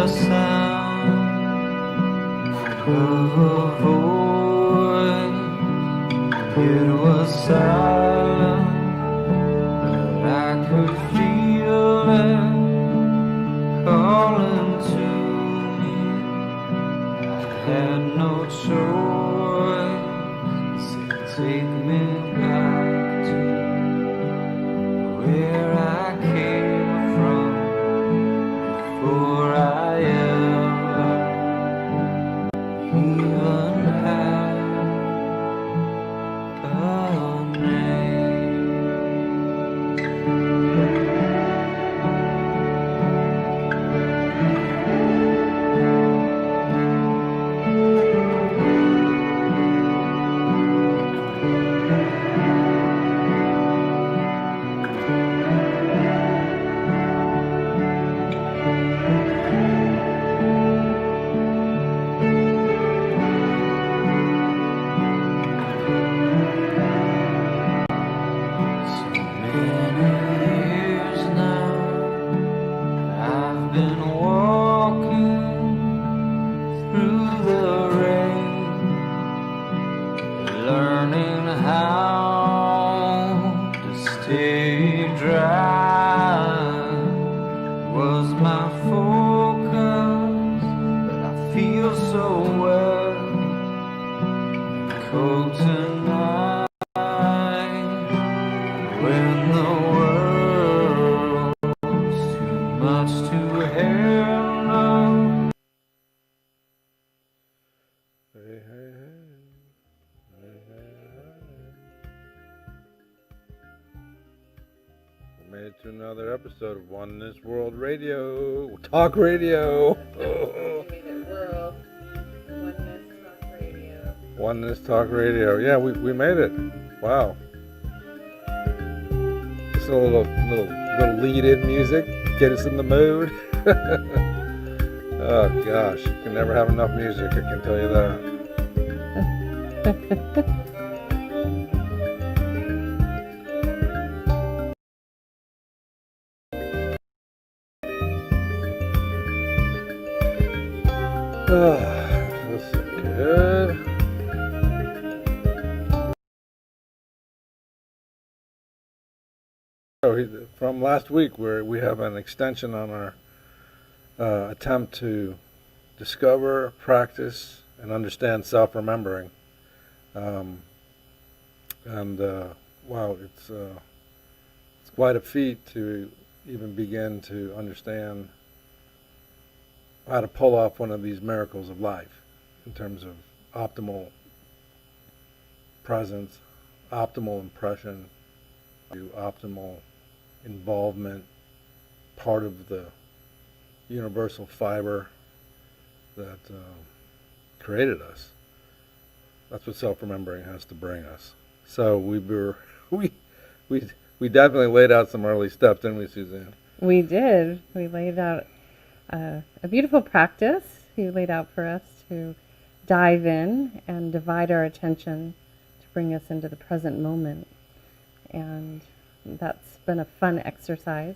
the sound of a voice. It was silent, but I could feel it calling to me. I had no choice. It take me back to where I came from before I ever even had a name. So many years now I've been walking through the rain, learning how to stay dry was my focus, but I feel so wet, cold tonight. When the world's too much to handle. Hey, hey, hey. Hey, hey, hey. We made it to another episode of Oneness World Radio. Talk Radio. World. Oneness Talk Radio. Oneness Talk Radio. Yeah, we made it. Wow. Just a little lead-in music. Get us in the mood. Oh gosh, you can never have enough music, I can tell you that. This is good. So from last week, where we have an extension on our attempt to discover, practice, and understand self-remembering. Wow, it's quite a feat to even begin to understand how to pull off one of these miracles of life in terms of optimal presence, optimal impression, optimal involvement, part of the universal fiber that created us. That's what self-remembering has to bring us. So we definitely laid out some early steps, didn't we, Suzanne? We did. We laid out a beautiful practice. You laid out for us to dive in and divide our attention to bring us into the present moment. And that's been a fun exercise.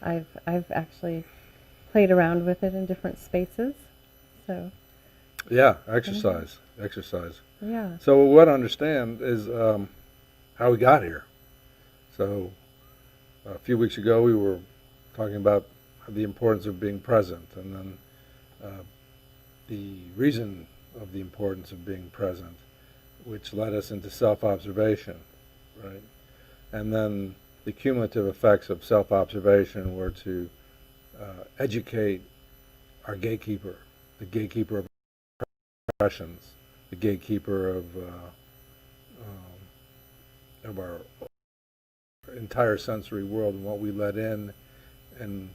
I've actually played around with it in different spaces. So yeah, exercise. Yeah. So what I understand is how we got here. So a few weeks ago we were talking about the importance of being present, and then the reason of the importance of being present, which led us into self-observation, right? And then the cumulative effects of self-observation were to educate our gatekeeper, the gatekeeper of impressions, the gatekeeper of our entire sensory world, and what we let in and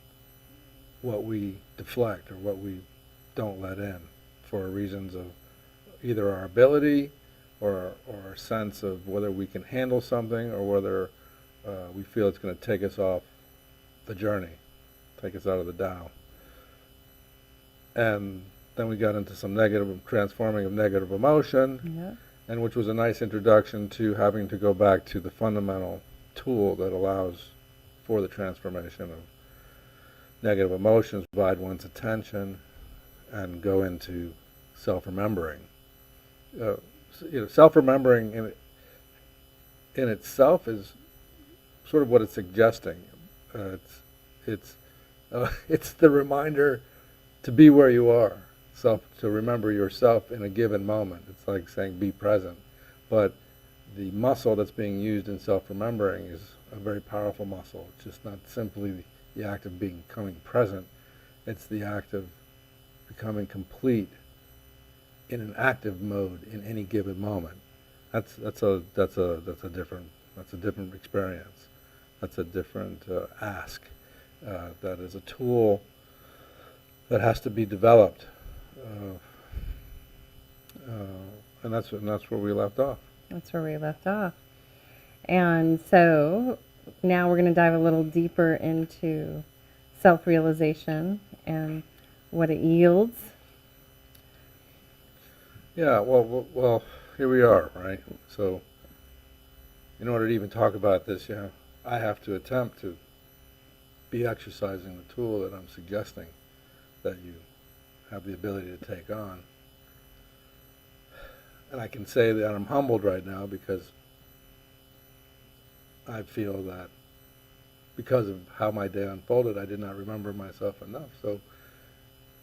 what we deflect or what we don't let in for reasons of either our ability or our sense of whether we can handle something or whether we feel it's going to take us off the journey, take us out of the Tao. And then we got into some transforming of negative emotion, and which was a nice introduction to having to go back to the fundamental tool that allows for the transformation of negative emotions, divide one's attention, and go into self-remembering. Self-remembering in itself is sort of what it's suggesting. It's it's the reminder to be where you are, to remember yourself in a given moment. It's like saying be present, but the muscle that's being used in self-remembering is a very powerful muscle. It's just not simply the act of becoming present. It's the act of becoming complete in an active mode in any given moment. That's a different experience. That's a different ask. That is a tool that has to be developed, and that's where we left off. That's where we left off. And so now we're going to dive a little deeper into self-realization and what it yields. Yeah, well, here we are, right? So, in order to even talk about this, I have to attempt to be exercising the tool that I'm suggesting that you have the ability to take on. And I can say that I'm humbled right now because I feel that because of how my day unfolded, I did not remember myself enough. So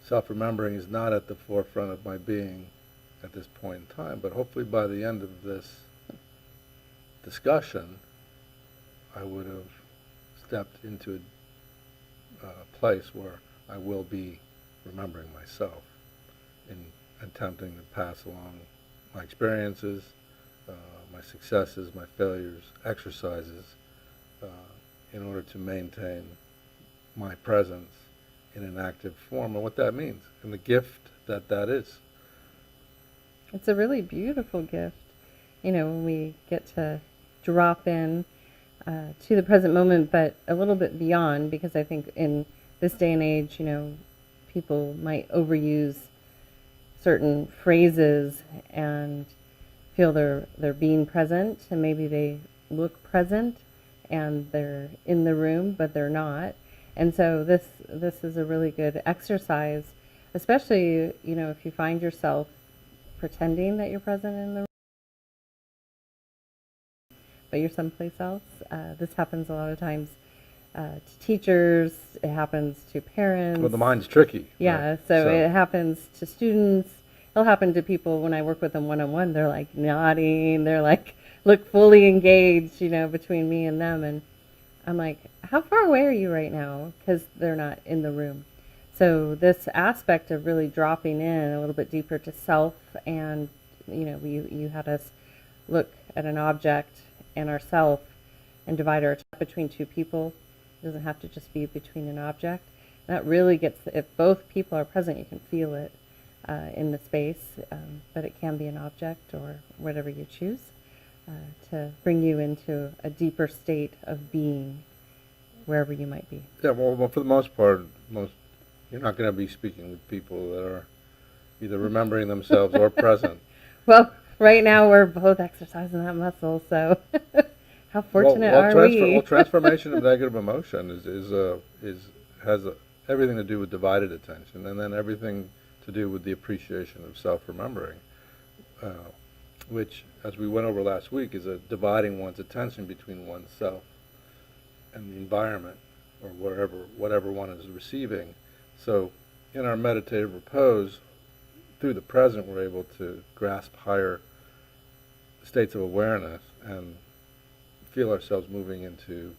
self-remembering is not at the forefront of my being at this point in time, but hopefully by the end of this discussion, I would have stepped into a place where I will be remembering myself in attempting to pass along my experiences, my successes, my failures, exercises, in order to maintain my presence in an active form, and what that means, and the gift that is. It's a really beautiful gift, when we get to drop in to the present moment, but a little bit beyond, because I think in this day and age, people might overuse certain phrases and feel they're being present, and maybe they look present and they're in the room, but they're not. And so this is a really good exercise, especially if you find yourself pretending that you're present in the room, but you're someplace else. This happens a lot of times to teachers. It happens to parents. Well, the mind's tricky. Yeah, right? so it happens to students. It'll happen to people when I work with them one-on-one. They're like nodding. They're like look fully engaged, between me and them. And I'm like, how far away are you right now? Because they're not in the room. So this aspect of really dropping in a little bit deeper to self, and you had us look at an object and ourself and divide our attention between two people. It doesn't have to just be between an object. And that really gets, if both people are present, you can feel it in the space, but it can be an object or whatever you choose to bring you into a deeper state of being wherever you might be. Yeah, well, for the most part, you're not going to be speaking with people that are either remembering themselves or present. Well, right now we're both exercising that muscle, so how fortunate are we? Well, transformation of negative emotion has everything to do with divided attention, and then everything to do with the appreciation of self-remembering, which, as we went over last week, is dividing one's attention between oneself and the environment, or whatever one is receiving. So in our meditative repose, through the present, we're able to grasp higher states of awareness and feel ourselves moving into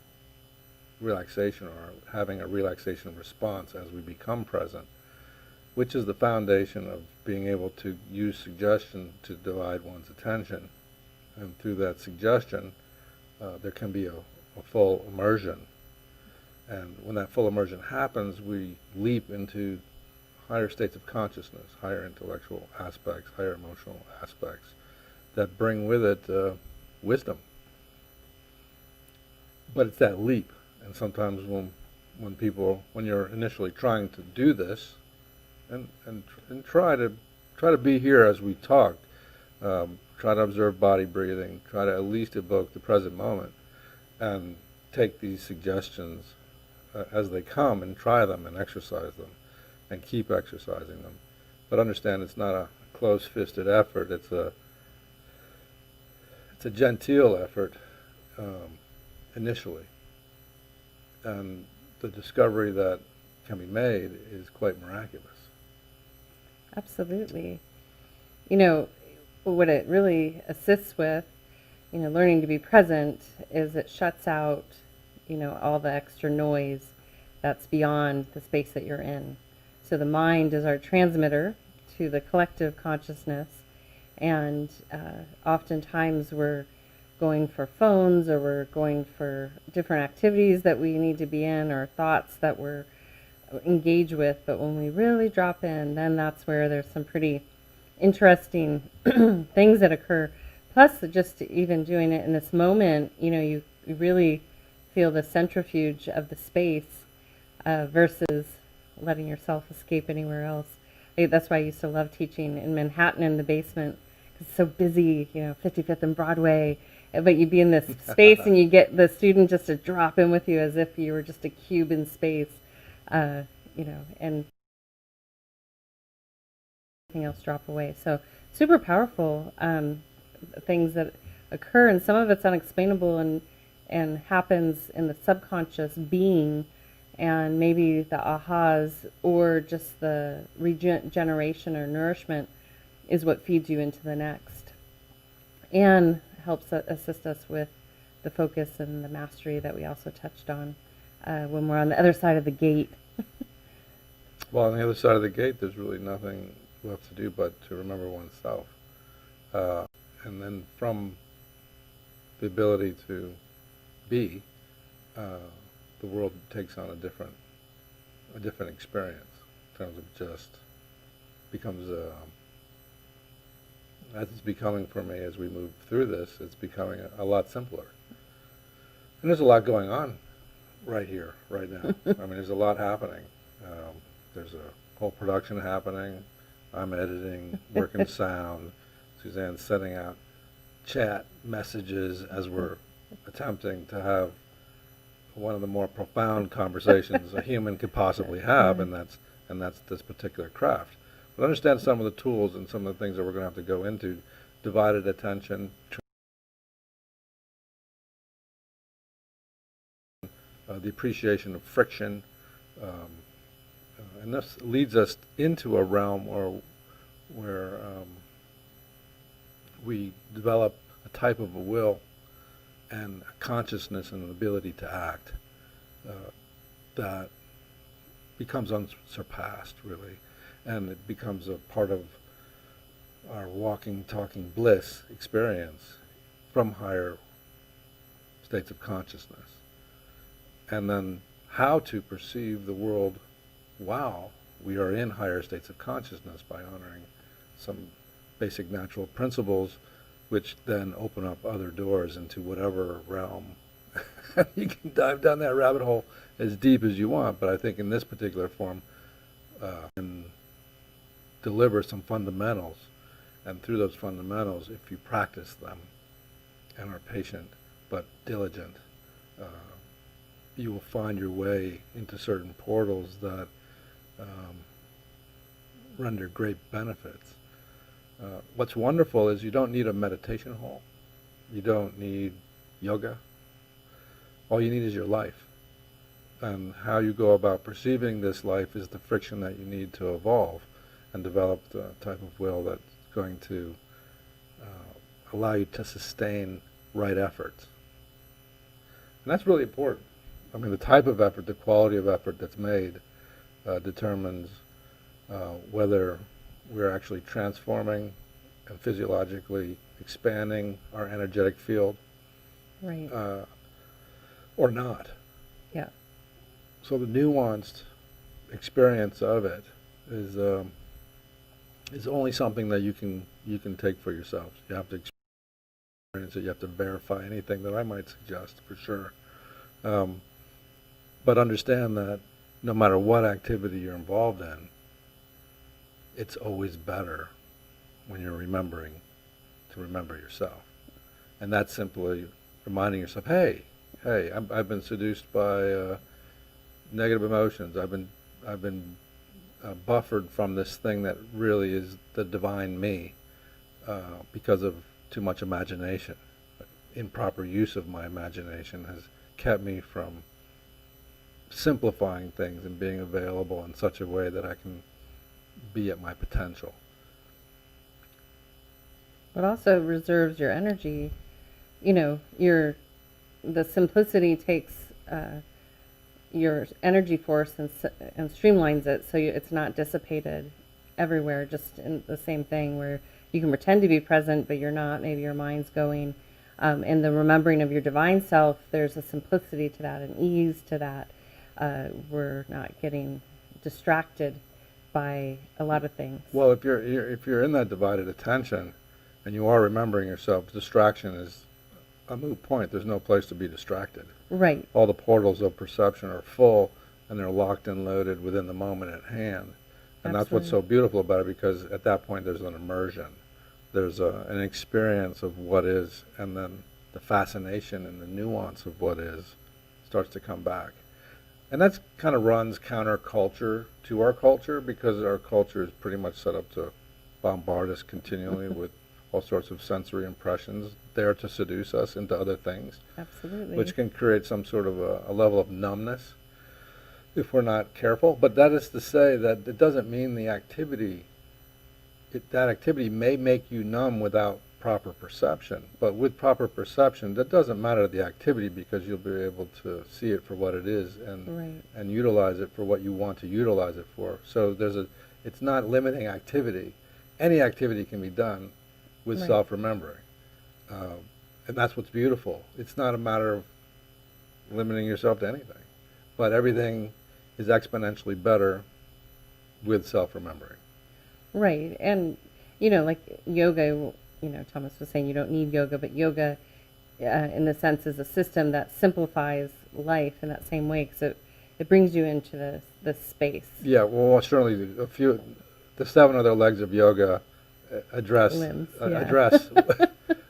relaxation, or having a relaxation response as we become present, which is the foundation of being able to use suggestion to divide one's attention. And through that suggestion, there can be a full immersion. And when that full immersion happens, we leap into higher states of consciousness, higher intellectual aspects, higher emotional aspects that bring with it wisdom. But it's that leap. And sometimes when you're initially trying to do this, and try to be here as we talk, try to observe body breathing, try to at least evoke the present moment, and take these suggestions as they come and try them and exercise them and keep exercising them. But understand it's not a close-fisted effort. It's a genteel effort initially. And the discovery that can be made is quite miraculous. Absolutely. You know, what it really assists with, learning to be present is it shuts out, all the extra noise that's beyond the space that you're in. So the mind is our transmitter to the collective consciousness, and oftentimes we're going for phones, or we're going for different activities that we need to be in, or thoughts that we're engaged with. But when we really drop in, then that's where there's some pretty interesting things that occur. Plus, just even doing it in this moment, you really feel the centrifuge of the space versus letting yourself escape anywhere else. That's why I used to love teaching in Manhattan in the basement, because it's so busy, 55th and Broadway. But you'd be in this space and you get the student just to drop in with you as if you were just a cube in space, and everything else drop away. So super powerful things that occur, and some of it's unexplainable and happens in the subconscious being, and maybe the ahas or just the regeneration or nourishment is what feeds you into the next, and helps assist us with the focus and the mastery that we also touched on when we're on the other side of the gate. Well, on the other side of the gate, there's really nothing left to do but to remember oneself. And then from the ability to be, the world takes on a different experience in terms of just becomes as it's becoming for me as we move through this, it's becoming a lot simpler. And there's a lot going on right here, right now. I mean, there's a lot happening. There's a whole production happening. I'm editing, working sound. Suzanne's sending out chat messages as we're attempting to have one of the more profound conversations a human could possibly have, and that's this particular craft. But understand some of the tools and some of the things that we're going to have to go into: divided attention, the appreciation of friction, and this leads us into a realm where we develop a type of a will and a consciousness and an ability to act that becomes unsurpassed, really, and it becomes a part of our walking, talking bliss experience from higher states of consciousness. And then how to perceive the world while we are in higher states of consciousness by honoring some basic natural principles, which then open up other doors into whatever realm. You can dive down that rabbit hole as deep as you want, but I think in this particular form, can deliver some fundamentals, and through those fundamentals, if you practice them and are patient but diligent, you will find your way into certain portals that render great benefits. What's wonderful is you don't need a meditation hall. You don't need yoga. All you need is your life. And how you go about perceiving this life is the friction that you need to evolve and develop the type of will that's going to allow you to sustain right efforts. And that's really important. I mean, the type of effort, the quality of effort that's made determines whether we're actually transforming and physiologically expanding our energetic field, Right. Or not. Yeah. So the nuanced experience of it is only something that you can take for yourselves. You have to experience it. You have to verify anything that I might suggest, for sure. But understand that no matter what activity you're involved in, it's always better when you're remembering to remember yourself. And that's simply reminding yourself, hey, I've been seduced by negative emotions. I've been buffered from this thing that really is the divine me because of too much imagination. Improper use of my imagination has kept me from simplifying things and being available in such a way that I can be at my potential. But also reserves your energy. You know, the simplicity takes your energy force and streamlines it so it's not dissipated everywhere, just in the same thing where you can pretend to be present, but you're not. Maybe your mind's going. In the remembering of your divine self, there's a simplicity to that, an ease to that. We're not getting distracted by a lot of things. Well, if you're in that divided attention, and you are remembering yourself, distraction is a moot point. There's no place to be distracted. Right. All the portals of perception are full, and they're locked and loaded within the moment at hand. And that's what's so beautiful about it, because at that point there's an immersion. There's an experience of what is, and then the fascination and the nuance of what is starts to come back. And that's kind of runs counterculture to our culture, because our culture is pretty much set up to bombard us continually with all sorts of sensory impressions there to seduce us into other things. Absolutely. Which can create some sort of a level of numbness if we're not careful. But that is to say that it doesn't mean the activity, that activity may make you numb without proper perception. But with proper perception, that doesn't matter the activity, because you'll be able to see it for what it is and utilize it for what you want to utilize it for. So it's not limiting activity. Any activity can be done with self-remembering. And that's what's beautiful. It's not a matter of limiting yourself to anything, but everything is exponentially better with self-remembering. Right. And, like yoga, Thomas was saying you don't need yoga, but yoga, in the sense, is a system that simplifies life in that same way, because it brings you into this space. Yeah, well, certainly the 7 other legs of yoga address Limbs,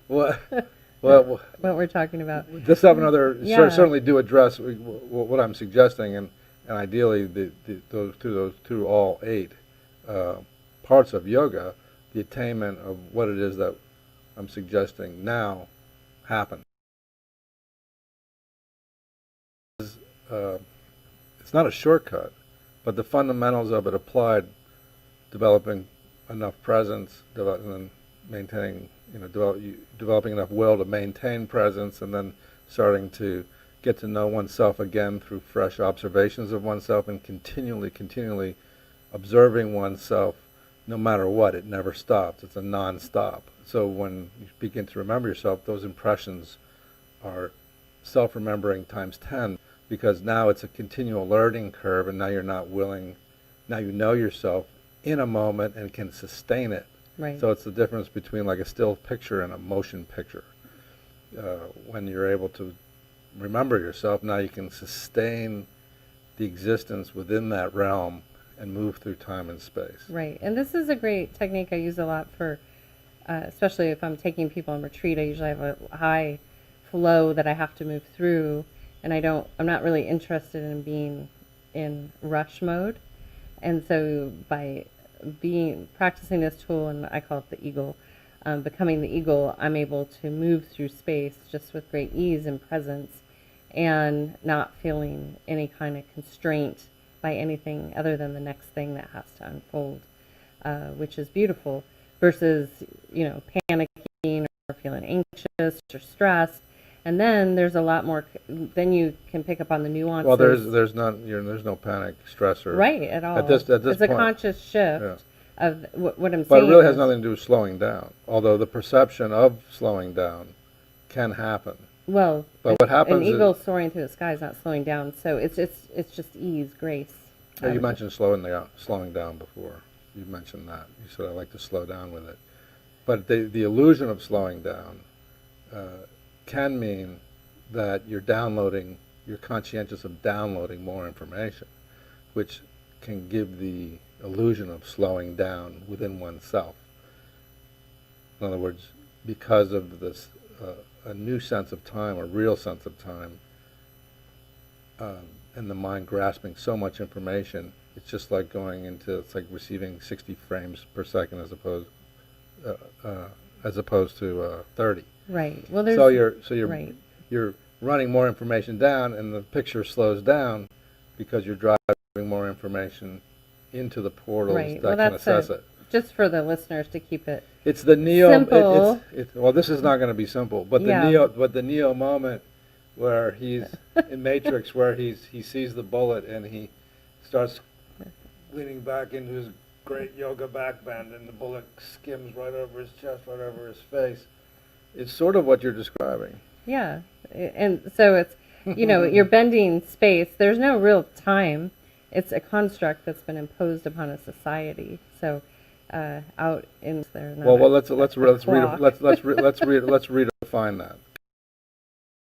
what we're talking about. The 7 other certainly do address what I'm suggesting, and ideally through all 8 parts of yoga, the attainment of what it is that I'm suggesting now happen. It's not a shortcut, but the fundamentals of it applied, developing enough presence, and then maintaining, developing enough will to maintain presence, and then starting to get to know oneself again through fresh observations of oneself, and continually observing oneself no matter what. It never stops. It's a non-stop. So when you begin to remember yourself, those impressions are self-remembering times 10, because now it's a continual learning curve, and now you're not willing, now you know yourself in a moment and can sustain it. Right. So it's the difference between like a still picture and a motion picture. When you're able to remember yourself, now you can sustain the existence within that realm and move through time and space. Right. And this is a great technique I use a lot for, especially if I'm taking people on retreat. I usually have a high flow that I have to move through, and I'm not really interested in being in rush mode. And so by practicing this tool, and I call it the eagle, becoming the eagle, I'm able to move through space just with great ease and presence, and not feeling any kind of constraint by anything other than the next thing that has to unfold, which is beautiful, versus, panicking or feeling anxious or stressed. And then there's a lot more, then you can pick up on the nuances. Well, there's no panic, stress, or right at all. At this it's point, a conscious shift of what I'm saying. But it really has nothing to do with slowing down, although the perception of slowing down can happen. Well, but what happens an eagle soaring through the sky is not slowing down, so it's just ease, grace. You mentioned slowing down before. You mentioned that. You said I like to slow down with it. But the illusion of slowing down can mean that you're conscientious of downloading more information, which can give the illusion of slowing down within oneself. In other words, because of this a new sense of time, a real sense of time, and the mind grasping so much information. It's just like it's like receiving 60 frames per second uh, uh, as opposed to 30. Right. Well, there's So you're right. you're running more information down, and the picture slows down because you're driving more information into the portals Right. that Well, can that's assess it. just for the listeners to keep it It's the neo. simple. Well, this is not going to be simple, but Yeah. the neo moment where he's in Matrix, where he sees the bullet and he starts leaning back into his great yoga back bend, and the bullet skims right over his chest, right over his face. It's sort of what you're describing. Yeah. And so it's, you're bending space. There's no real time. It's a construct that's been imposed upon a society. So out in there. Well, let's redefine that.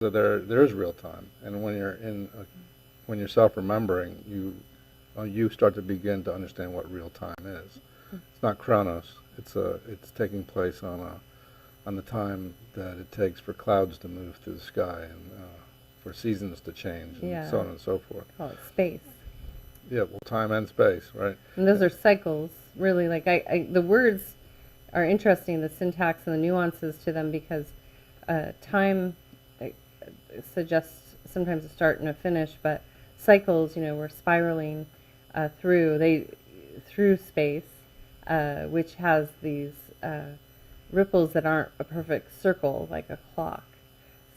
So there is real time, and when you're self-remembering, you start to begin to understand what real time is. It's not chronos. It's taking place on the time that it takes for clouds to move through the sky, and for seasons to change, and so on and so forth. Call it space. Yeah, well, time and space, right? And those are cycles, really. Like the words are interesting, the syntax and the nuances to them, because time suggests sometimes a start and a finish, but cycles, we're spiraling through space, which has these ripples that aren't a perfect circle like a clock.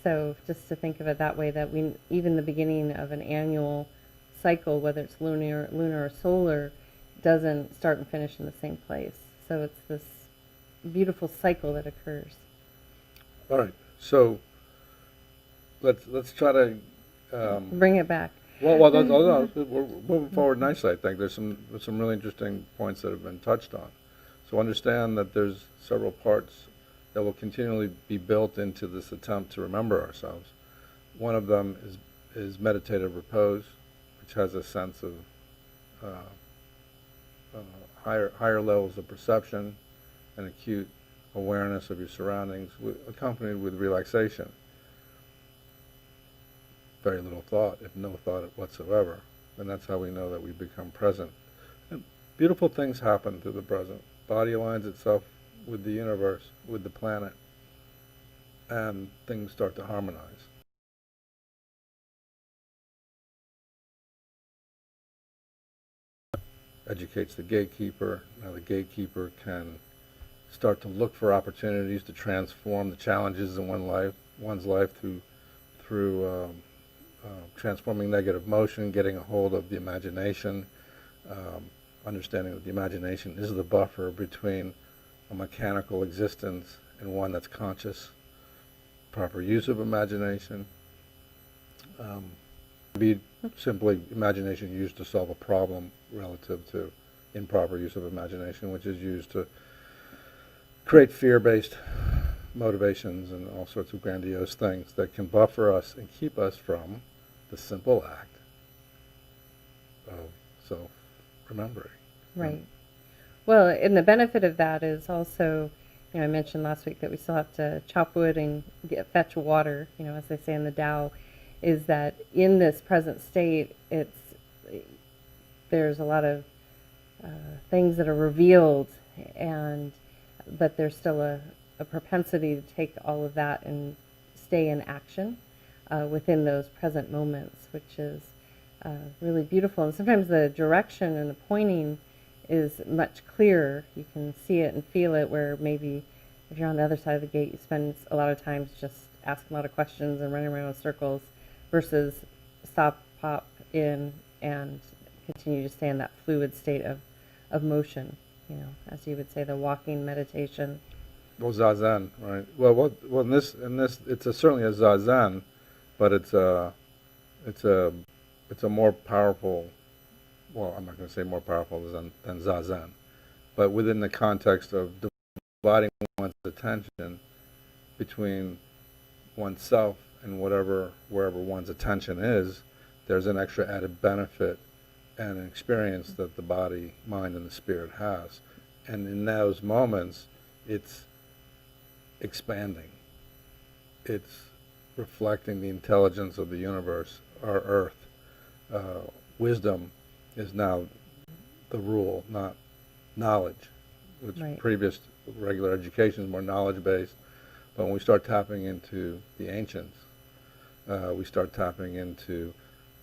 So just to think of it that way, that even the beginning of an annual cycle, whether it's lunar or solar, doesn't start and finish in the same place. So it's this beautiful cycle that occurs. All right. So let's try to Bring it back. well, we're moving forward nicely. I think there's some really interesting points that have been touched on. So understand that there's several parts that will continually be built into this attempt to remember ourselves. One of them is meditative repose, which has a sense of higher levels of perception and acute awareness of your surroundings, accompanied with relaxation. Very little thought, if no thought whatsoever. And that's how we know that we become present. And beautiful things happen through the present. Body aligns itself with the universe, with the planet, and things start to harmonize. Educates the gatekeeper. Now the gatekeeper can start to look for opportunities to transform the challenges in one's life through transforming negative motion, getting a hold of the imagination, understanding that the imagination is the buffer between a mechanical existence and one that's conscious. Proper use of imagination. Be simply imagination used to solve a problem relative to improper use of imagination, which is used to create fear-based motivations and all sorts of grandiose things that can buffer us and keep us from the simple act of self-remembering. Right. Well, and the benefit of that is also, I mentioned last week that we still have to chop wood and fetch water, as they say in the Tao, is that in this present state, there's a lot of things that are revealed, but there's still a propensity to take all of that and stay in action within those present moments, which is really beautiful. And sometimes the direction and the pointing is much clearer. You can see it and feel it, where maybe if you're on the other side of the gate, you spend a lot of times just asking a lot of questions and running around in circles, versus stop, pop in, and continue to stay in that fluid state of motion, as you would say, the walking meditation. Well, zazen, right? Well, in this, it's certainly a zazen, but it's a more powerful. Well, I'm not going to say more powerful than zazen, but within the context of dividing one's attention between oneself and wherever one's attention is, there's an extra added benefit and an experience that the body, mind, and the spirit has. And in those moments, it's expanding. It's reflecting the intelligence of the universe, our Earth, wisdom is now the rule, not knowledge, which Right. previous regular education is more knowledge-based. But when we start tapping into the ancients, we start tapping into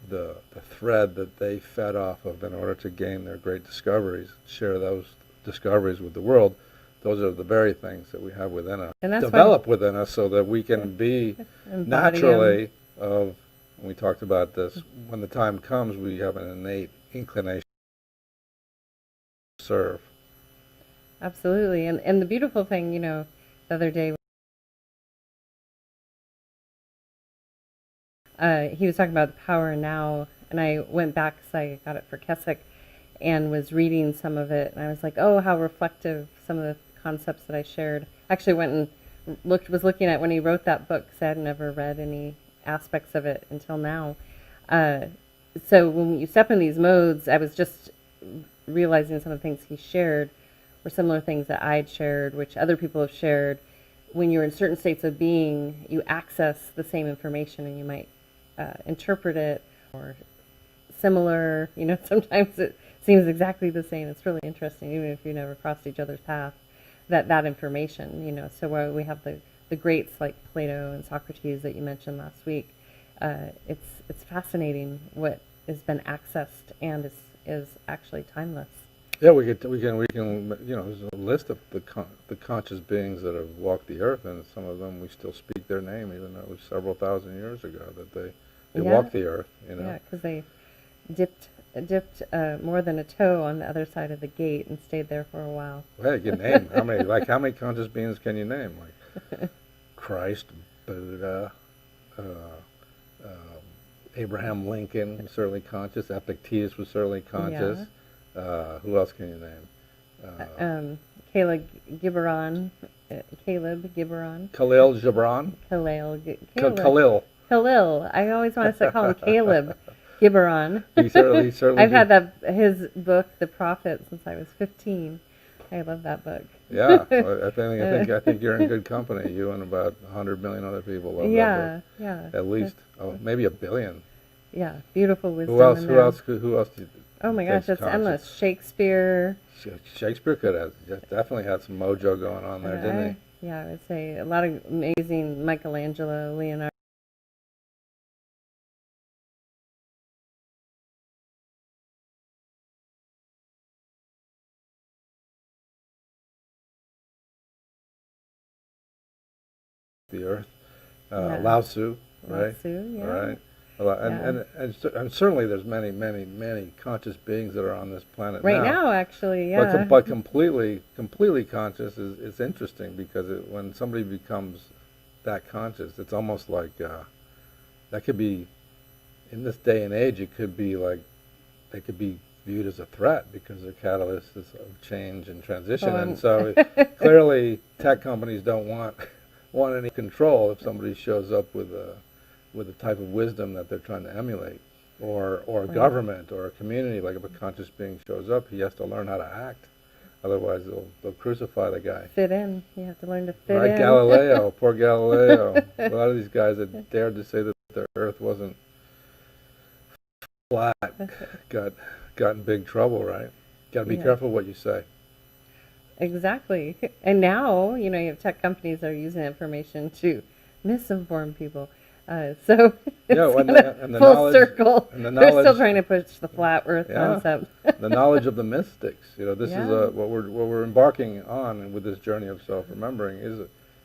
the thread that they fed off of in order to gain their great discoveries, share those discoveries with the world. Those are the very things that we have within us, And that's develop within us, so that we can be Embody 'em. naturally of, and we talked about this, when the time comes, we have an innate inclination to serve. Absolutely. And the beautiful thing, the other day, he was talking about the power now, and I went back because I got it for Keswick and was reading some of it, and I was like, oh, how reflective some of the concepts that I shared. Actually went and was looking at when he wrote that book, because I had never read any aspects of it until now. So when you step in these modes, I was just realizing some of the things he shared were similar things that I'd shared, which other people have shared. When you're in certain states of being, you access the same information, and you might interpret it or similar. Sometimes it seems exactly the same. It's really interesting, even if you never crossed each other's path, that information. So while we have the greats like Plato and Socrates that you mentioned last week, it's fascinating what has been accessed and is actually timeless. Yeah, we can, there's a list of the conscious beings that have walked the earth, and some of them we still speak their name, even though it was several thousand years ago that they Yeah. walked the earth, Yeah, because they dipped more than a toe on the other side of the gate and stayed there for a while. Well, you can name how many conscious beings can you name? Like Christ, Buddha, Abraham Lincoln was certainly conscious. Epictetus was certainly conscious. Who else can you name? Caleb Gibran. Caleb Gibran. Khalil Gibran. Khalil. I always want to call him Caleb Gibran. He certainly. I've had his book, The Prophet, since I was 15. I love that book. Yeah, I think you're in good company. You and about 100 million other people love that book. Yeah. At least, maybe a billion. Yeah, beautiful wisdom. Who else? in Who there. else? Who else? Oh my gosh, it's endless. Shakespeare. Shakespeare definitely had some mojo going on there, didn't he? Yeah, I would say a lot of amazing Michelangelo, Leonardo. The earth. Yeah. Lao Tzu, Lao right? Tzu, yeah. Right. And certainly there's many conscious beings that are on this planet Right now, actually, yeah. But completely conscious is interesting, because when somebody becomes that conscious, it's almost like that could be, in this day and age, it could be like they could be viewed as a threat because they're catalysts of change and transition. And so clearly tech companies don't want any control if somebody shows up with a type of wisdom that they're trying to emulate, or a government or a community. Like if a conscious being shows up, he has to learn how to act. Otherwise, they'll crucify the guy. Fit in. You have to learn to fit in. Right, Galileo, poor Galileo. A lot of these guys that dared to say that the Earth wasn't flat got in big trouble, right? Got to be careful what you say. Exactly. And now, you have tech companies that are using information to misinform people. So it's full circle. They're still trying to push the flat Earth concept. The knowledge of the mystics. This is what we're embarking on with this journey of self-remembering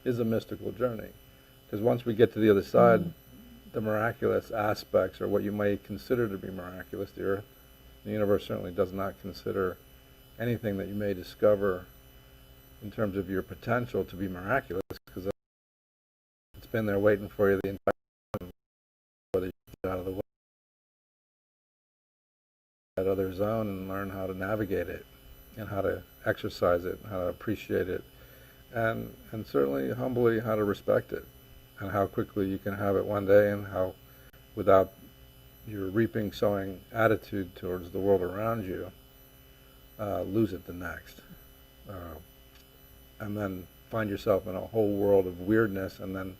is a mystical journey. Because once we get to the other side, the miraculous aspects, or what you may consider to be miraculous, the Earth, the universe certainly does not consider anything that you may discover in terms of your potential to be miraculous, because it's been there waiting for you the entire time, whether you get out of the way, that other zone, and learn how to navigate it, and how to exercise it, and how to appreciate it, and certainly humbly how to respect it, and how quickly you can have it one day, and how without your reaping sowing attitude towards the world around you, lose it the next. And then find yourself in a whole world of weirdness, and then,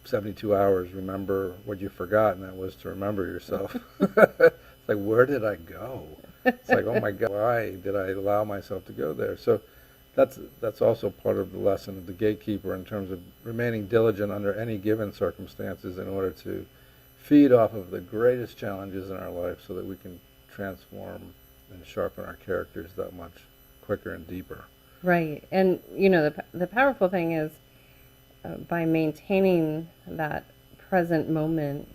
72 hours, remember what you forgot, and that was to remember yourself. It's like, where did I go? It's like, oh my God, why did I allow myself to go there? So that's also part of the lesson of the gatekeeper in terms of remaining diligent under any given circumstances in order to feed off of the greatest challenges in our life so that we can transform and sharpen our characters that much quicker and deeper. Right. And, the powerful thing is by maintaining that present moment,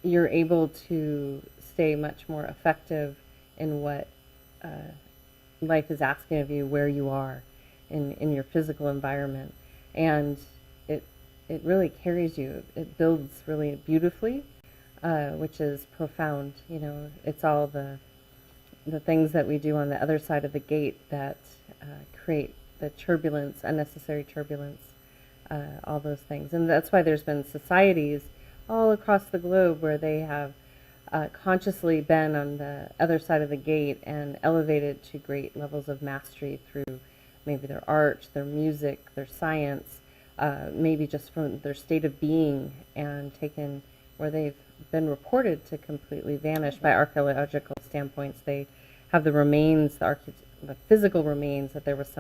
you're able to stay much more effective in what life is asking of you, where you are in your physical environment. And it really carries you. It builds really beautifully, which is profound. It's all the things that we do on the other side of the gate that create the turbulence, unnecessary turbulence, all those things. And that's why there's been societies all across the globe where they have consciously been on the other side of the gate and elevated to great levels of mastery through maybe their art, their music, their science, maybe just from their state of being, and taken where they've been reported to completely vanish by archaeological standpoints. They have the remains, the physical remains, that there was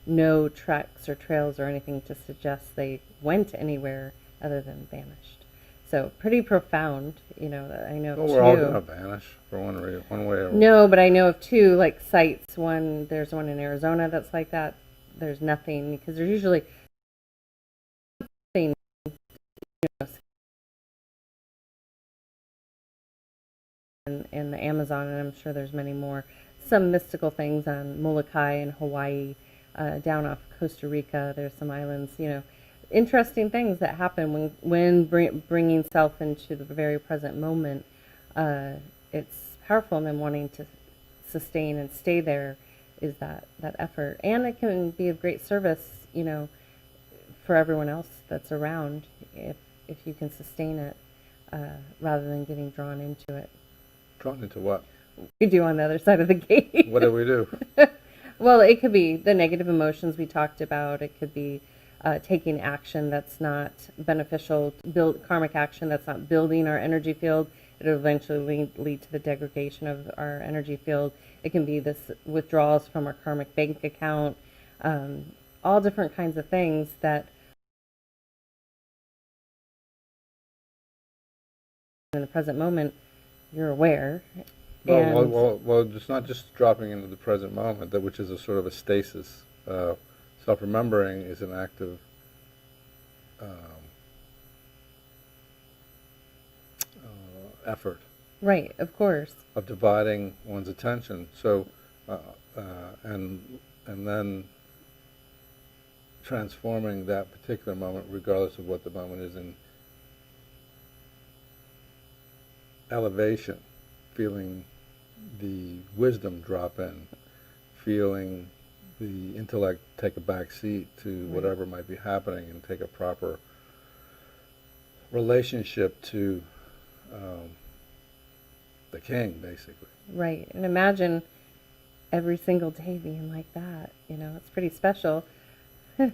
no tracks or trails or anything to suggest they went anywhere other than vanished. So pretty profound, I know of Well, two. we're all going to vanish for one way or No, but I know of two, like, sites. There's one in Arizona that's like that. There's nothing, because there's usually something, in the Amazon, and I'm sure there's many more. Some mystical things on Molokai in Hawaii, down off Costa Rica. There's some islands, interesting things that happen when bringing self into the very present moment. It's powerful, and then wanting to sustain and stay there is that effort, and it can be of great service, for everyone else that's around, if you can sustain it, rather than getting drawn into it. Drawn into what? We do on the other side of the gate. What do we do? Well, it could be the negative emotions we talked about. It could be taking action that's not beneficial, build karmic action that's not building our energy field. It'll eventually lead to the degradation of our energy field. It can be this withdrawals from our karmic bank account, all different kinds of things that in the present moment you're aware. Well, it's not just dropping into the present moment, which is a sort of a stasis. Self-remembering is an act of effort. Right, of course. Of dividing one's attention. So, and then transforming that particular moment, regardless of what the moment is, in elevation, feeling the wisdom drop in, feeling the intellect take a back seat to whatever might be happening, and take a proper relationship to the king, basically. Right, and imagine every single day being like that. It's pretty special.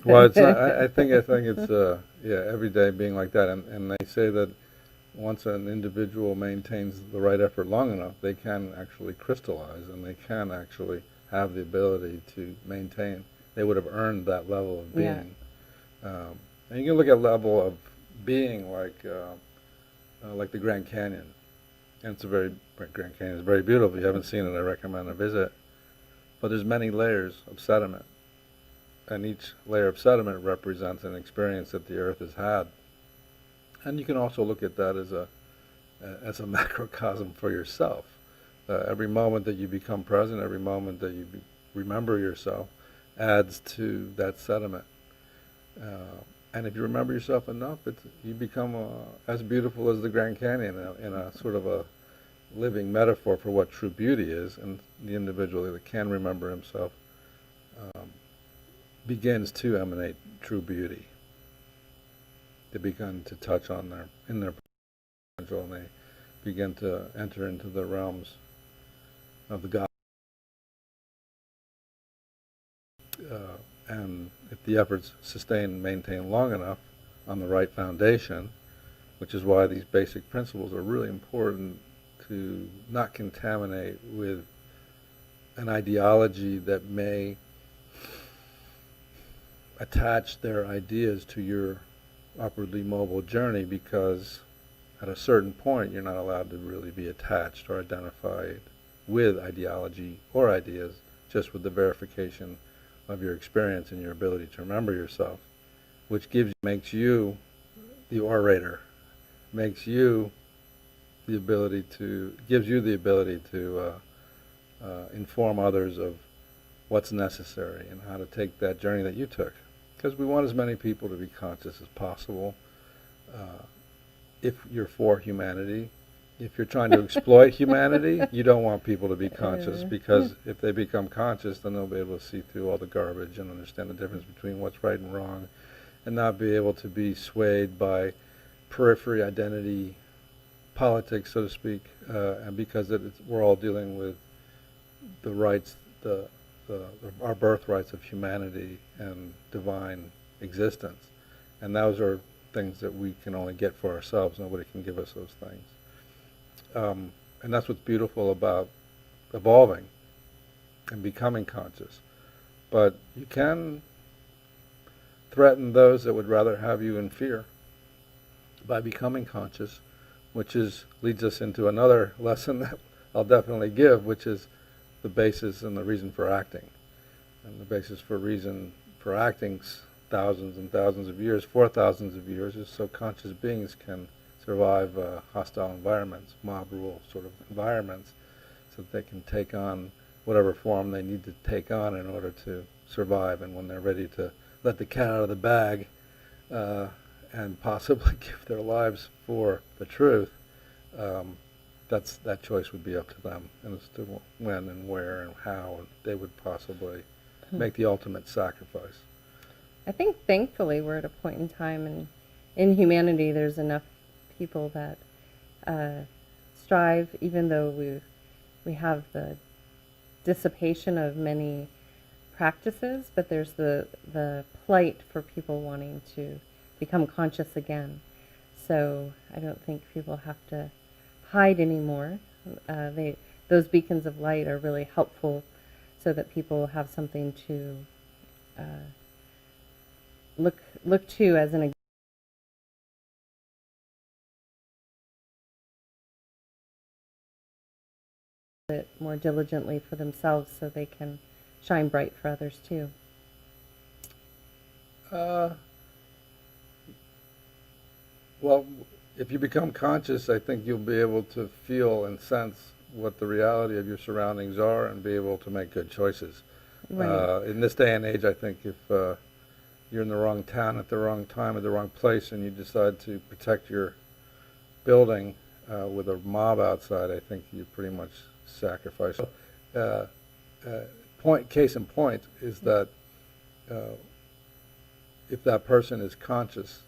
Well, it's not, I think it's every day being like that, and they say that once an individual maintains the right effort long enough, they can actually crystallize, and they can actually have the ability to maintain. They would have earned that level of being. Yeah. And you can look at level of being like the Grand Canyon. And Grand Canyon is very beautiful. If you haven't seen it, I recommend a visit. But there's many layers of sediment, and each layer of sediment represents an experience that the Earth has had. And you can also look at that as a macrocosm for yourself. Every moment that you become present, every moment that you remember yourself, adds to that sediment. And if you remember yourself enough, you become as beautiful as the Grand Canyon, in a sort of a living metaphor for what true beauty is. And the individual that can remember himself begins to emanate true beauty. They begin to touch on their potential, and they begin to enter into the realms of the God. And it the efforts sustained and maintained long enough on the right foundation, which is why these basic principles are really important to not contaminate with an ideology that may attach their ideas to your upwardly mobile journey, because at a certain point you're not allowed to really be attached or identified with ideology or ideas, just with the verification of your experience and your ability to remember yourself, which makes you the orator, makes you the ability to, gives you the ability to inform others of what's necessary and how to take that journey that you took. Because we want as many people to be conscious as possible. If you're for humanity, if you're trying to exploit humanity, you don't want people to be conscious, because if they become conscious, then they'll be able to see through all the garbage and understand the difference between what's right and wrong, and not be able to be swayed by periphery identity politics, so to speak, and because we're all dealing with the rights, our birthrights of humanity and divine existence, and those are things that we can only get for ourselves. Nobody can give us those things, and that's what's beautiful about evolving and becoming conscious. But you can threaten those that would rather have you in fear by becoming conscious, which leads us into another lesson that I'll definitely give, which is the basis and the reason for acting. And the basis for acting thousands and thousands of years, for thousands of years, is so conscious beings can survive hostile environments, mob rule sort of environments, so that they can take on whatever form they need to take on in order to survive. And when they're ready to let the cat out of the bag and possibly give their lives for the truth, that choice would be up to them, and as to when and where and how they would possibly make the ultimate sacrifice. I think thankfully we're at a point in time in humanity there's enough people that strive, even though we have the dissipation of many practices, but there's the plight for people wanting to become conscious again. So I don't think people have to hide anymore. Those beacons of light are really helpful, so that people have something to look to as an it more diligently for themselves, so they can shine bright for others too. Well, if you become conscious, I think you'll be able to feel and sense what the reality of your surroundings are and be able to make good choices. Right. In this day and age, I think if you're in the wrong town at the wrong time at the wrong place and you decide to protect your building with a mob outside, I think you pretty much sacrifice. Case in point is that if that person is conscious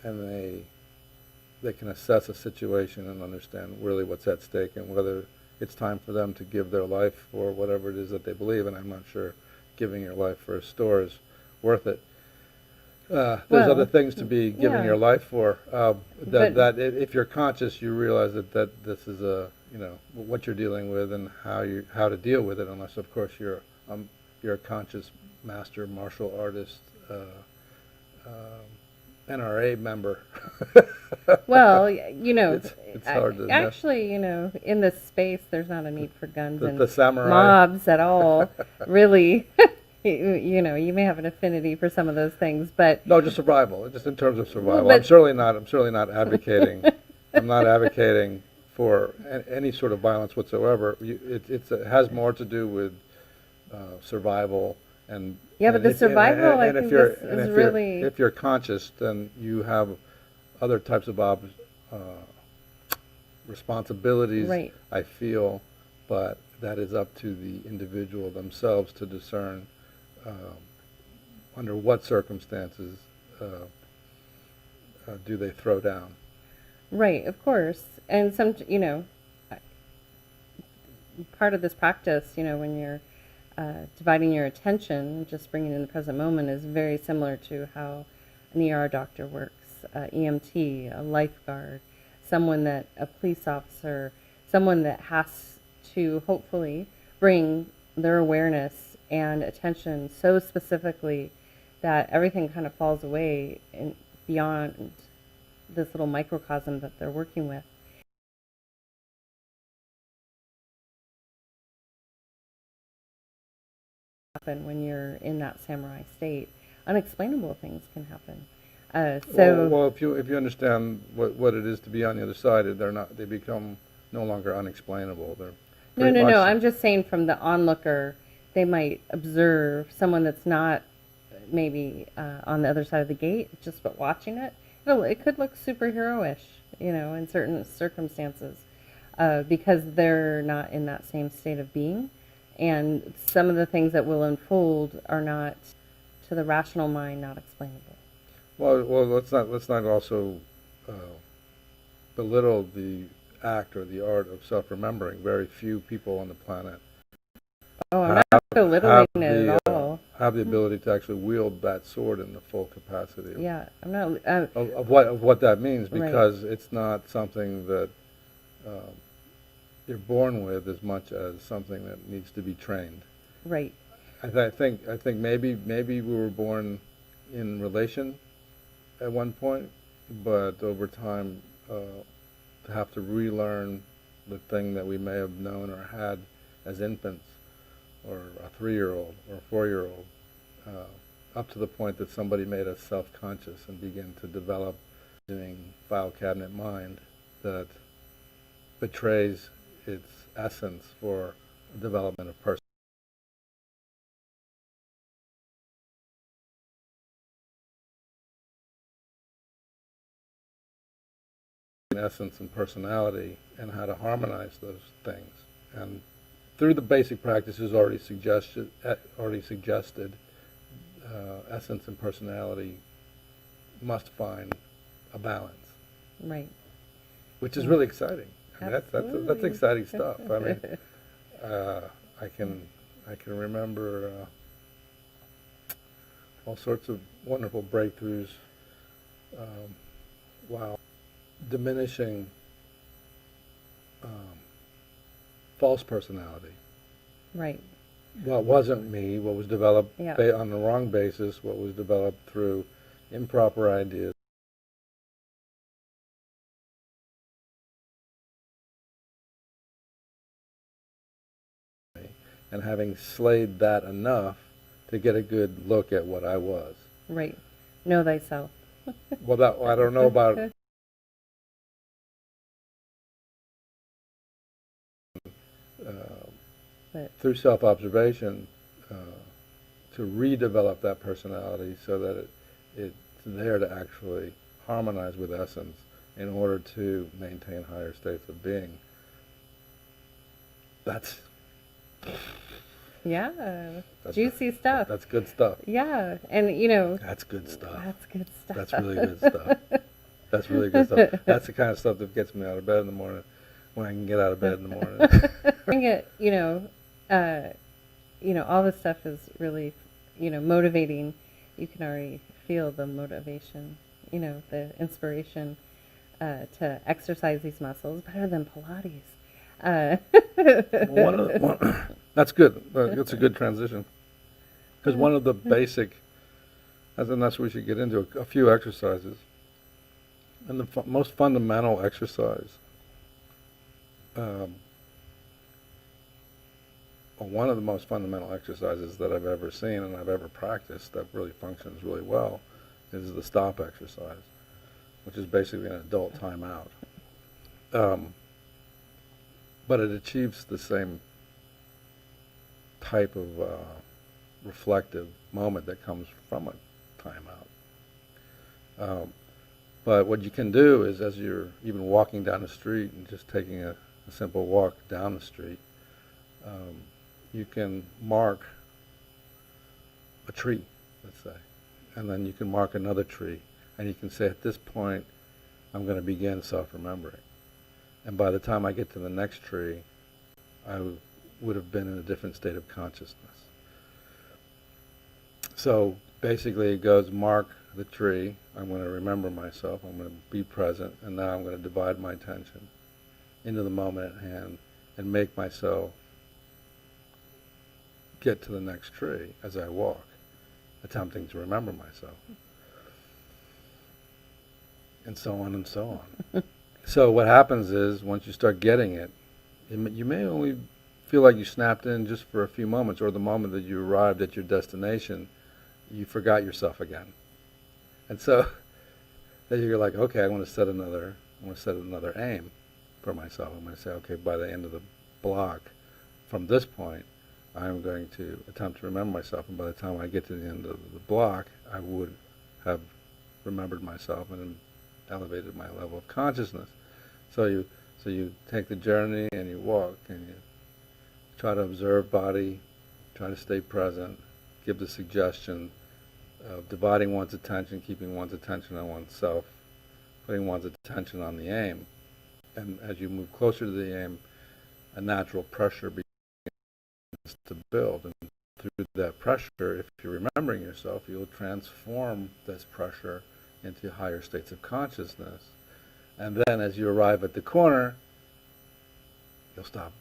and they can assess a situation and understand really what's at stake and whether it's time for them to give their life for whatever it is that they believe, and I'm not sure giving your life for a store is worth it. There's other things to be giving your life for. That if you're conscious, you realize that this is what you're dealing with and how to deal with it. Unless, of course, you're a conscious master martial artist, NRA member. Well, it's hard to actually, in this space, there's not a need for guns and the samurai mobs at all. Really, you may have an affinity for some of those things, but no, just survival. Just in terms of survival. Well, I'm certainly not advocating. I'm not advocating for any sort of violence whatsoever. It has more to do with survival. But the survival, I think this is really... If you're conscious, then you have other types of responsibilities, right. I feel, but that is up to the individual themselves to discern under what circumstances do they throw down. Right, of course. And part of this practice, when you're dividing your attention, just bringing it in the present moment, is very similar to how an ER doctor works, EMT, a lifeguard, a police officer, someone that has to hopefully bring their awareness and attention so specifically that everything kind of falls away and beyond this little microcosm that they're working with. Happen when you're in that samurai state. Unexplainable things can happen. Well, if you understand what it is to be on the other side, they become no longer unexplainable. They're no. I'm just saying, from the onlooker, they might observe someone that's not maybe on the other side of the gate, just but watching it. It could look superhero-ish, in certain circumstances, because they're not in that same state of being. And some of the things that will unfold are not, to the rational mind, not explainable. Well, let's not also belittle the act or the art of self-remembering. Very few people on the planet I'm not belittling it at all. Have the ability to actually wield that sword in the full capacity. I'm not Of what that means, because right. It's not something that you're born with as much as something that needs to be trained. Right. I think maybe we were born in relation at one point, but over time to have to relearn the thing that we may have known or had as infants, or a 3-year-old or a 4-year-old, up to the point that somebody made us self-conscious and begin to develop a file cabinet mind that betrays its essence for development of person. Essence and personality, and how to harmonize those things. And through the basic practices already suggested, essence and personality must find a balance. Right. Which is really exciting. I mean, Absolutely. that's exciting stuff. I mean, I can remember all sorts of wonderful breakthroughs while diminishing false personality. Right. What wasn't me, what was developed Yeah. on the wrong basis, what was developed through improper ideas. And having slayed that enough to get a good look at what I was. Right. Know thyself. Well, I don't know about through self-observation to redevelop that personality so that it's there to actually harmonize with essence in order to maintain higher states of being. That's Juicy stuff. That's good stuff. Yeah, and That's good stuff. that's good stuff. That's really good stuff. That's really good stuff. That's the kind of stuff that gets me out of bed in the morning, when I can get out of bed in the morning. Bring it, all this stuff is really, motivating. You can already feel the motivation, the inspiration to exercise these muscles better than Pilates. That's good. That's a good transition. Because one of the basic, and that's what we should get into, a few exercises. And the most fundamental exercise, one of the most fundamental exercises that I've ever seen and I've ever practiced that really functions really well, is the stop exercise, which is basically an adult timeout. But it achieves the same type of reflective moment that comes from a timeout. But what you can do is, as you're even walking down the street and just taking a simple walk down the street, you can mark a tree, let's say, and then you can mark another tree, and you can say, at this point, I'm going to begin self-remembering. And by the time I get to the next tree, I would have been in a different state of consciousness. So basically it goes mark the tree. I'm going to remember myself. I'm going to be present. And now I'm going to divide my attention into the moment at hand and make myself get to the next tree as I walk, attempting to remember myself. And so on and so on. So what happens is once you start getting it, you may only feel like you snapped in just for a few moments, or the moment that you arrived at your destination, you forgot yourself again. And so then you're like, okay, I want to set another aim for myself. I'm going to say, okay, by the end of the block, from this point, I'm going to attempt to remember myself. And by the time I get to the end of the block, I would have remembered myself and elevated my level of consciousness. So you take the journey and you walk and you try to observe body, try to stay present, give the suggestion of dividing one's attention, keeping one's attention on oneself, putting one's attention on the aim. And as you move closer to the aim, a natural pressure begins to build. And through that pressure, if you're remembering yourself, you'll transform this pressure into higher states of consciousness. And then as you arrive at the corner, you'll stop.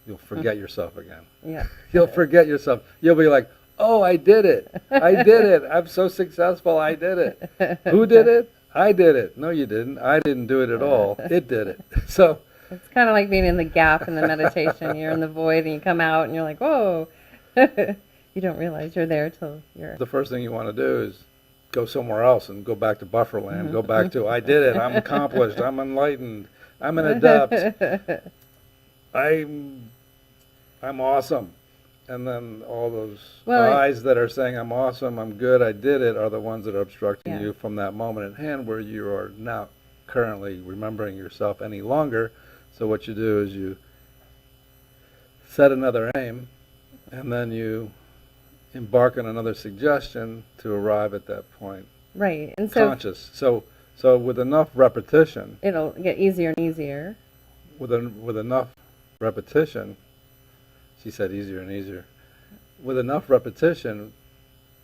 You'll forget yourself again. Yeah. You'll forget yourself. You'll be like, oh, I did it. I did it. I'm so successful. I did it. Who did it? I did it. No, you didn't. I didn't do it at all. It did it. So it's kind of like being in the gap in the meditation. You're in the void and you come out and you're like, whoa. You don't realize you're there till you're... The first thing you want to do is go somewhere else and go back to buffer land. Go back to, I did it. I'm accomplished. I'm enlightened. I'm an adept. I'm awesome. And then all those eyes that are saying, I'm awesome, I'm good, I did it, are the ones that are obstructing you from that moment at hand where you are not currently remembering yourself any longer. So what you do is you set another aim, and then you embark on another suggestion to arrive at that point. Right. And so conscious. So with enough repetition, it'll get easier and easier. With enough repetition, she said easier and easier. With enough repetition,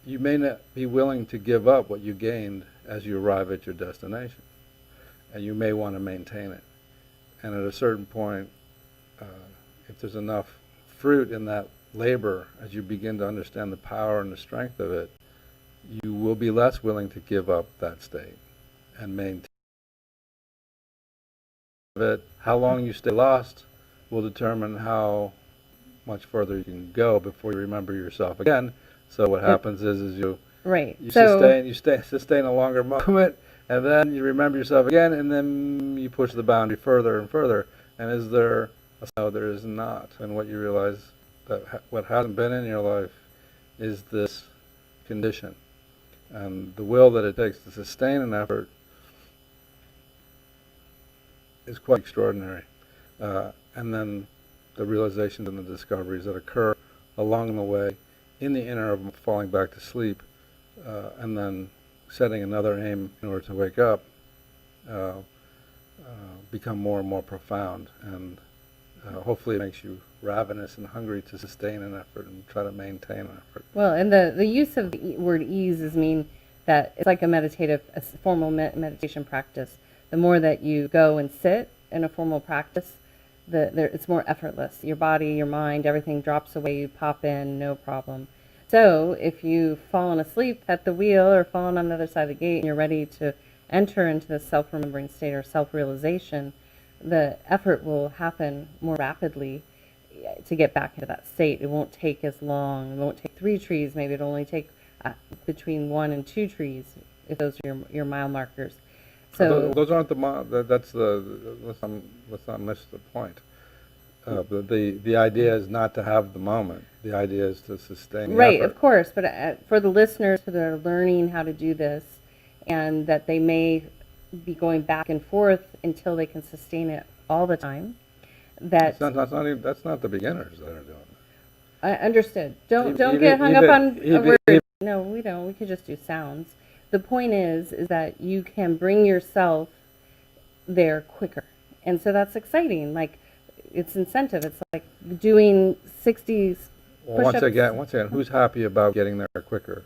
you may not be willing to give up what you gained as you arrive at your destination. And you may want to maintain it. And at a certain point, if there's enough fruit in that labor, as you begin to understand the power and the strength of it, you will be less willing to give up that state and maintain it. How long you stay lost will determine how much further you can go before you remember yourself again. So what happens is you sustain a longer moment, and then you remember yourself again, and then you push the boundary further and further. And is there? No, there is not. And what you realize that what hasn't been in your life is this condition, and the will that it takes to sustain an effort is quite extraordinary. And then the realizations and the discoveries that occur along the way in the interim of falling back to sleep, and then setting another aim in order to wake up, become more and more profound, and hopefully it makes you ravenous and hungry to sustain an effort and try to maintain an effort. Well, and the use of the word ease is mean that it's like a formal meditation practice. The more that you go and sit in a formal practice, it's more effortless. Your body, your mind, everything drops away. You pop in, no problem. So if you've fallen asleep at the wheel or fallen on the other side of the gate and you're ready to enter into the self-remembering state or self-realization, the effort will happen more rapidly to get back into that state. It won't take as long. It won't take 3 trees. Maybe it'll only take between 1 and 2 trees if those are your mile markers. So those aren't let's not miss the point. The idea is not to have the moment. The idea is to sustain the effort. Of course. But for the listeners that are learning how to do this, and that they may be going back and forth until they can sustain it all the time. That's not the beginners that are doing it. I understood. Don't get hung up on a word. No, we don't. We could just do sounds. The point is that you can bring yourself there quicker. And so that's exciting. Like, it's incentive. It's like doing 60 Well, once again, who's happy about getting there quicker?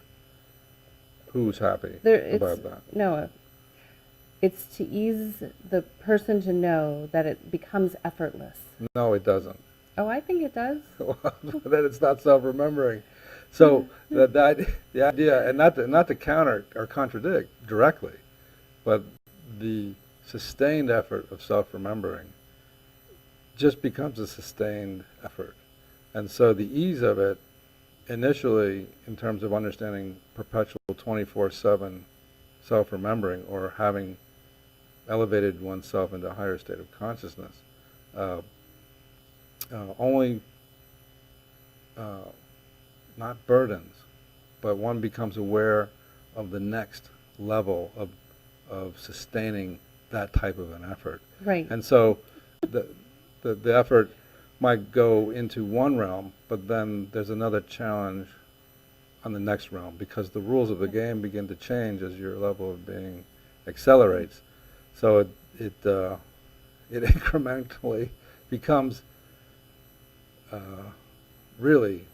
Who's happy about that? No, it's to ease the person to know that it becomes effortless. No, it doesn't. Oh, I think it does. That it's not self-remembering. So the idea, and not to counter or contradict directly, but the sustained effort of self-remembering just becomes a sustained effort. And so the ease of it initially, in terms of understanding perpetual 24/7 self-remembering or having elevated oneself into a higher state of consciousness, only not burdens, but one becomes aware of the next level of sustaining that type of an effort. Right. And so the effort might go into one realm, but then there's another challenge on the next realm, because the rules of the game begin to change as your level of being accelerates. So it incrementally becomes really,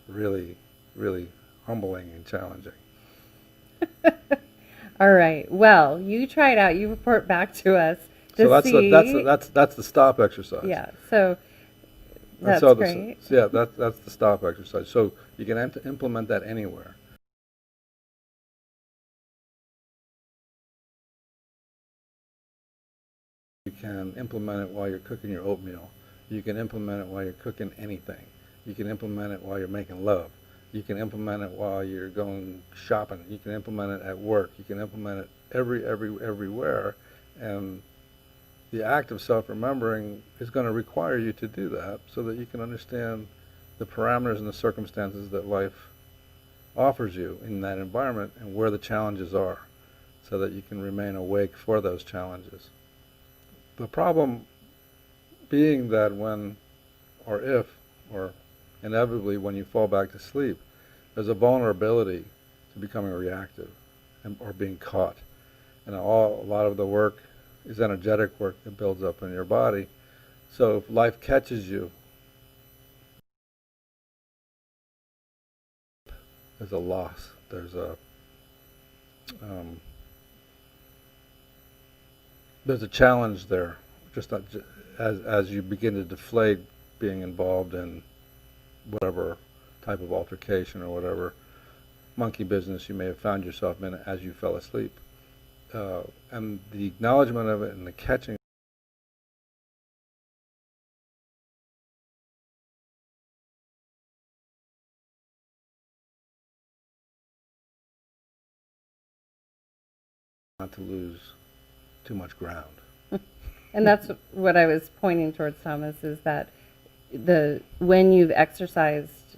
really, really humbling and challenging. All right. Well, you try it out. You report back to us to So that's see. that's the stop exercise. Yeah. So And that's so great. Yeah, that's the stop exercise. So you can implement that anywhere. You can implement it while you're cooking your oatmeal. You can implement it while you're cooking anything. You can implement it while you're making love. You can implement it while you're going shopping. You can implement it at work. You can implement it everywhere. And the act of self-remembering is going to require you to do that so that you can understand the parameters and the circumstances that life offers you in that environment and where the challenges are, so that you can remain awake for those challenges. The problem being that when, or if, or inevitably when you fall back to sleep, there's a vulnerability to becoming reactive or being caught. And a lot of the work is energetic work that builds up in your body. So if life catches you, there's a loss. There's a challenge there, just not as you begin to deflate being involved in whatever type of altercation or whatever monkey business you may have found yourself in as you fell asleep. And the acknowledgement of it and the catching not to lose too much ground. And that's what I was pointing towards, Thomas, is that when you've exercised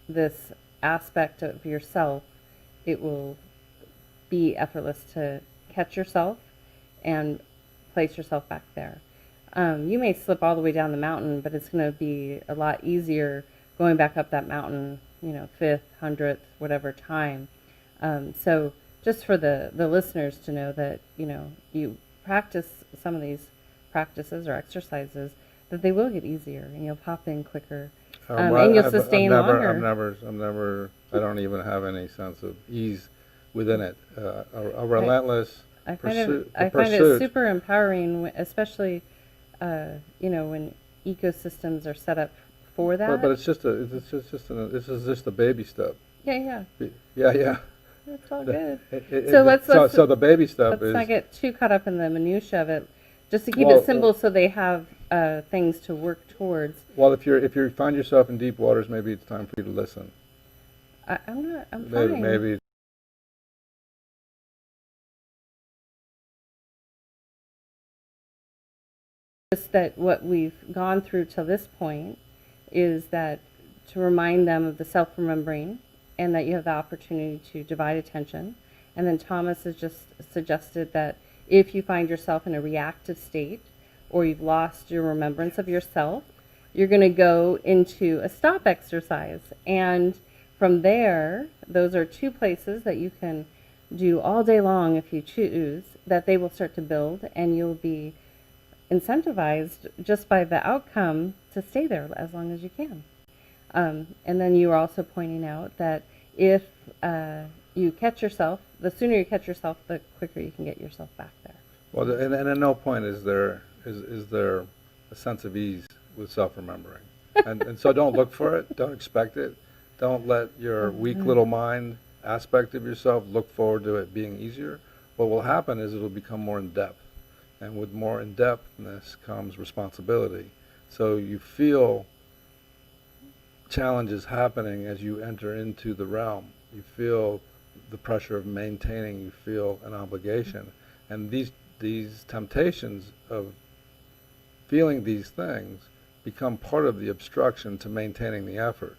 this aspect of yourself, it will be effortless to catch yourself and place yourself back there. You may slip all the way down the mountain, but it's going to be a lot easier going back up that mountain, fifth, 100th, whatever time. So just for the listeners to know that, you practice some of these practices or exercises, that they will get easier and you'll pop in quicker. And you'll sustain longer. I don't even have any sense of ease within it. A relentless pursuit. I find it super empowering, especially, when ecosystems are set up for that. But it's just this is just a baby step. Yeah. Yeah. That's all good. So the baby step let's not get too caught up in the minutia of it. Just to keep it simple, so they have things to work towards. Well, if you find yourself in deep waters, maybe it's time for you to listen. I'm fine. Maybe. Just that what we've gone through till this point is that to remind them of the self-remembering, and that you have the opportunity to divide attention. And then Thomas has just suggested that if you find yourself in a reactive state or you've lost your remembrance of yourself, you're going to go into a stop exercise. And from there, those are two places that you can do all day long if you choose, that they will start to build, and you'll be incentivized just by the outcome to stay there as long as you can. And then you were also pointing out that if you catch yourself, the sooner you catch yourself, the quicker you can get yourself back there. Well, and at no point is there a sense of ease with self-remembering. And so don't look for it, don't expect it, don't let your weak little mind aspect of yourself look forward to it being easier. What will happen is it'll become more in-depth. And with more in-depthness comes responsibility. So you feel challenges happening as you enter into the realm. You feel the pressure of maintaining, you feel an obligation. And these temptations of feeling these things become part of the obstruction to maintaining the effort.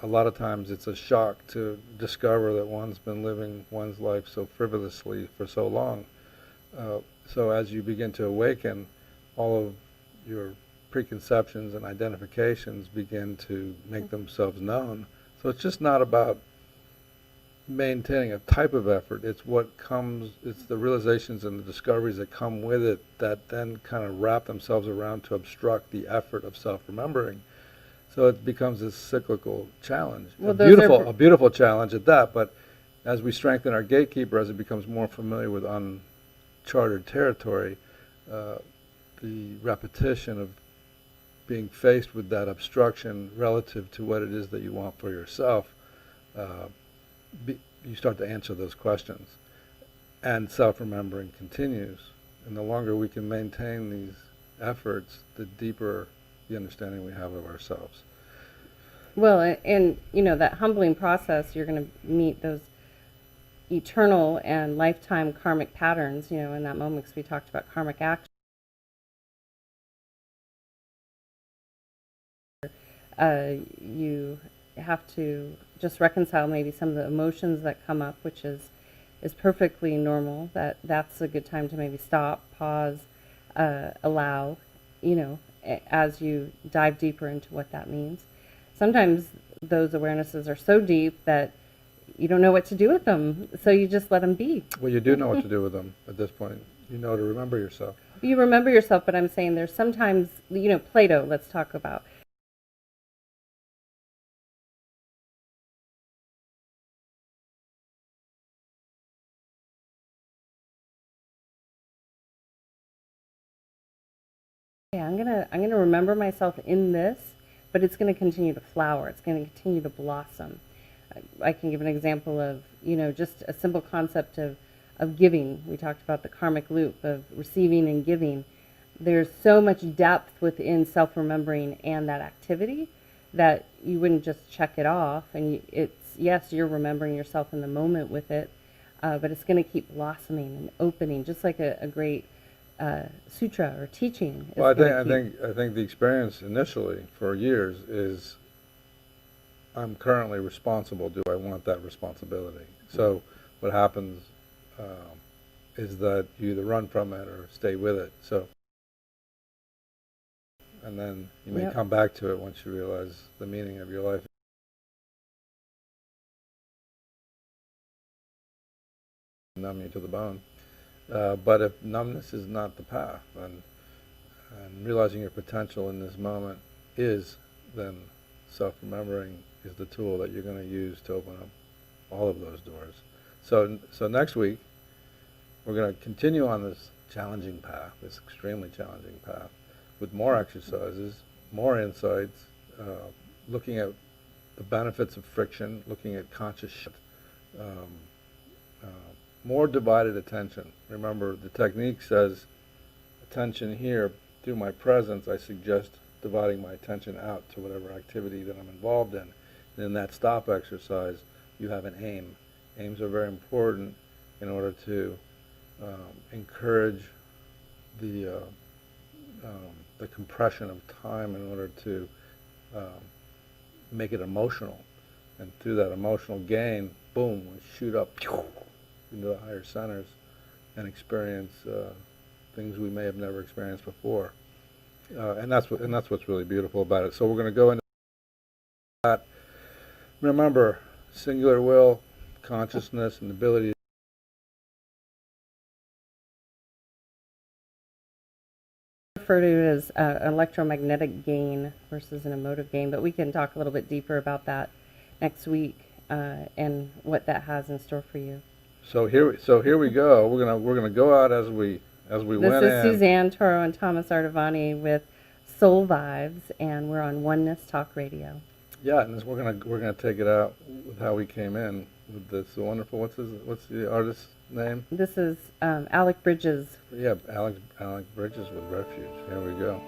A lot of times it's a shock to discover that one's been living one's life so frivolously for so long. So as you begin to awaken, all of your preconceptions and identifications begin to make themselves known. So it's just not about maintaining a type of effort, it's the realizations and the discoveries that come with it that then kind of wrap themselves around to obstruct the effort of self-remembering. So it becomes this cyclical challenge, Well, a beautiful challenge at that, but as we strengthen our gatekeeper, as it becomes more familiar with uncharted territory, the repetition of being faced with that obstruction relative to what it is that you want for yourself, you start to answer those questions. And self-remembering continues. And the longer we can maintain these efforts, the deeper the understanding we have of ourselves. Well, and that humbling process, you're going to meet those eternal and lifetime karmic patterns, in that moment, because we talked about karmic action. You have to just reconcile maybe some of the emotions that come up, which is perfectly normal. That's a good time to maybe stop, pause, allow, as you dive deeper into what that means. Sometimes those awarenesses are so deep that you don't know what to do with them, so you just let them be. Well, you do know what to do with them at this point. You know to remember yourself. You remember yourself, but I'm saying there's sometimes, Plato, let's talk about. Yeah, I'm gonna remember myself in this, but it's gonna continue to flower. It's gonna continue to blossom. I can give an example of, just a simple concept of giving. We talked about the karmic loop of receiving and giving. There's so much depth within self-remembering and that activity that you wouldn't just check it off. And yes, you're remembering yourself in the moment with it, but it's going to keep blossoming and opening, just like a great sutra or teaching. Well, I think the experience initially for years is, I'm currently responsible. Do I want that responsibility? So what happens is that you either run from it or stay with it. So, and then you may come back to it once you realize the meaning of your life. Numb you to the bone. But if numbness is not the path, and realizing your potential in this moment is, then self-remembering is the tool that you're going to use to open up all of those doors. So next week, we're going to continue on this challenging path, this extremely challenging path, with more exercises, more insights, looking at the benefits of friction, looking at conscious shift, more divided attention. Remember, the technique says, attention here, through my presence, I suggest dividing my attention out to whatever activity that I'm involved in. And in that stop exercise, you have an aim. Aims are very important in order to encourage the compression of time in order to make it emotional. And through that emotional gain, boom, we shoot up into the higher centers and experience things we may have never experienced before. And that's what's really beautiful about it. So we're going to go into that. Remember, singular will, consciousness, and the ability refer to it as electromagnetic gain versus an emotive gain, but we can talk a little bit deeper about that next week and what that has in store for you. So here we go. We're gonna go out as we went in. This is Suzanne Toro and Thomas Artavani with SolVibes, and we're on Oneness Talk Radio. Yeah, and we're gonna take it out with how we came in with this wonderful. What's the artist's name? This is Alec Bridges. Yeah, Alec Bridges with Refuge. Here we go.